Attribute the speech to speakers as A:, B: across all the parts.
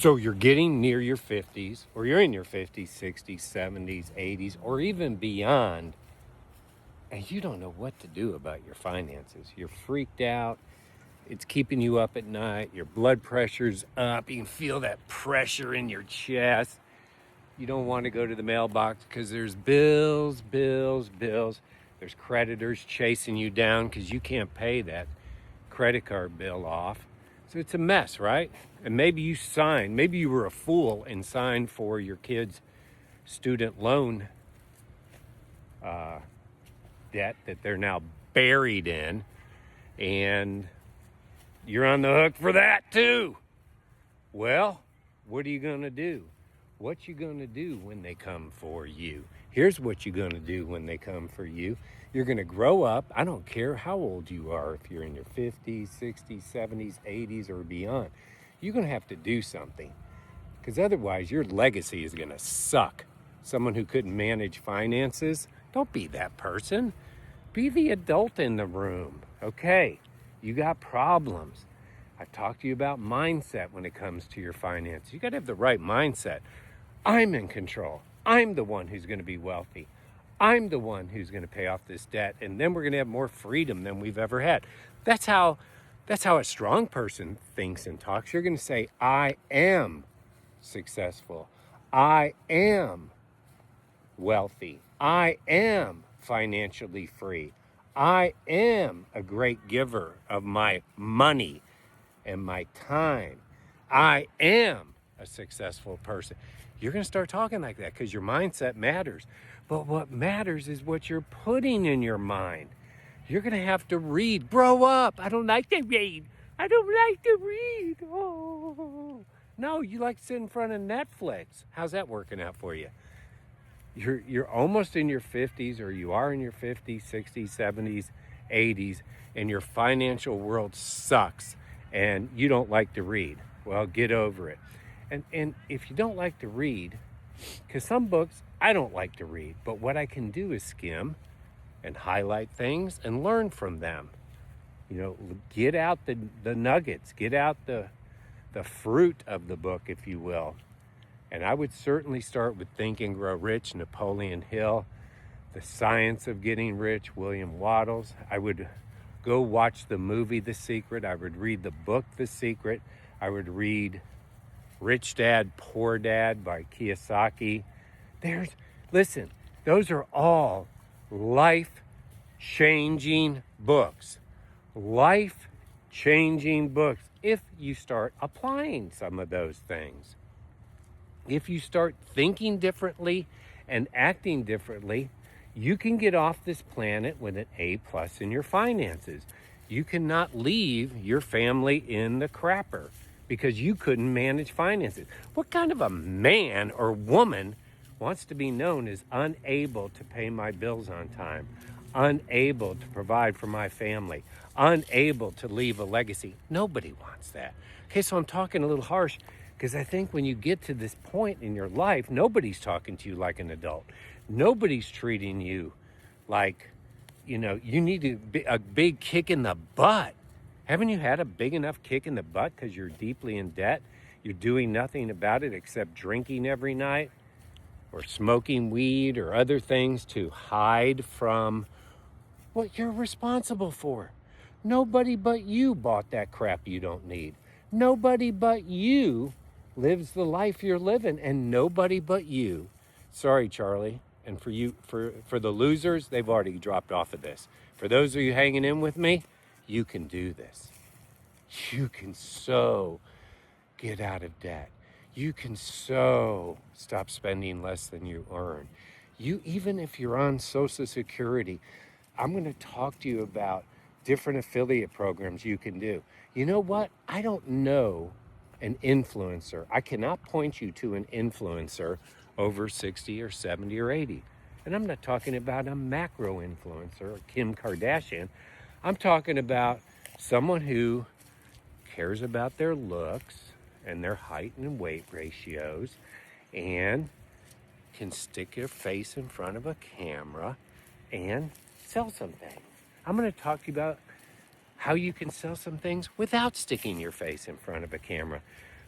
A: So you're getting near your 50s, or you're in your 50s, 60s, 70s, 80s, or even beyond, and you don't know what to do about your finances. You're freaked out. It's keeping you up at night. Your blood pressure's up. You can feel that pressure in your chest. You don't want to go to the mailbox because there's bills. There's creditors chasing you down because you can't pay that credit card bill off. So it's a mess, right? And maybe you were a fool and signed for your kids' student loan debt that they're now buried in. And you're on the hook for that too. Well, what are you going to do? What you going to do when they come for you? Here's what you're going to do when they come for you. You're going to grow up. I don't care how old you are, if you're in your 50s, 60s, 70s, 80s, or beyond. You're going to have to do something, because otherwise your legacy is going to suck. Someone who couldn't manage finances, don't be that person. Be the adult in the room, okay? You got problems. I've talked to you about mindset when it comes to your finances. You got to have the right mindset. I'm in control. I'm the one who's going to be wealthy. I'm the one who's going to pay off this debt, and then we're going to have more freedom than we've ever had. That's how a strong person thinks and talks. You're going to say, I am successful. I am wealthy. I am financially free. I am a great giver of my money and my time. I am a successful person. You're going to start talking like that because your mindset matters. But what matters is what you're putting in your mind. You're going to have to read. Grow up. I don't like to read. I don't like to read. Oh. No, you like to sit in front of Netflix. How's that working out for you? You're almost in your 50s, or you are in your 50s, 60s, 70s, 80s, and your financial world sucks and you don't like to read. Well, get over it. And if you don't like to read, because some books I don't like to read, but what I can do is skim and highlight things and learn from them. You know, get out the nuggets, get out the fruit of the book, if you will. And I would certainly start with Think and Grow Rich, Napoleon Hill, The Science of Getting Rich, William Waddles. I would go watch the movie The Secret. I would read the book The Secret. I would read Rich Dad, Poor Dad by Kiyosaki. Listen, those are all life-changing books. Life-changing books if you start applying some of those things. If you start thinking differently and acting differently, you can get off this planet with an A+ in your finances. You cannot leave your family in the crapper because you couldn't manage finances. What kind of a man or woman wants to be known as unable to pay my bills on time, unable to provide for my family, unable to leave a legacy? Nobody wants that. Okay, so I'm talking a little harsh, because I think when you get to this point in your life, nobody's talking to you like an adult. Nobody's treating you like, you need a big kick in the butt. Haven't you had a big enough kick in the butt because you're deeply in debt? You're doing nothing about it except drinking every night or smoking weed or other things to hide from what you're responsible for. Nobody but you bought that crap you don't need. Nobody but you lives the life you're living, and nobody but you. Sorry, Charlie. And for you, for the losers, they've already dropped off of this. For those of you hanging in with me, you can do this. You can so get out of debt. You can so stop spending less than you earn. Even if you're on Social Security, I'm going to talk to you about different affiliate programs you can do. You know what? I don't know an influencer. I cannot point you to an influencer over 60 or 70 or 80. And I'm not talking about a macro influencer or Kim Kardashian. I'm talking about someone who cares about their looks and their height and weight ratios and can stick your face in front of a camera and sell something. I'm going to talk to you about how you can sell some things without sticking your face in front of a camera.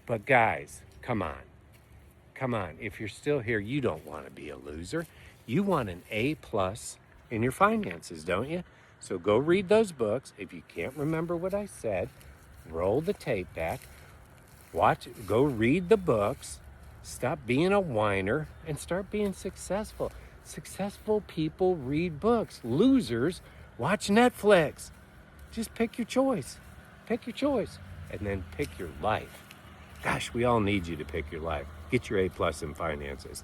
A: But guys, Come on. Come on. If you're still here, you don't want to be a loser. You want an A+ in your finances, don't you? So go read those books. If you can't remember what I said, roll the tape back. Go read the books. Stop being a whiner and start being successful. Successful people read books. Losers watch Netflix. Just pick your choice. Pick your choice. And then pick your life. Gosh, we all need you to pick your life. Get your A+ in finances.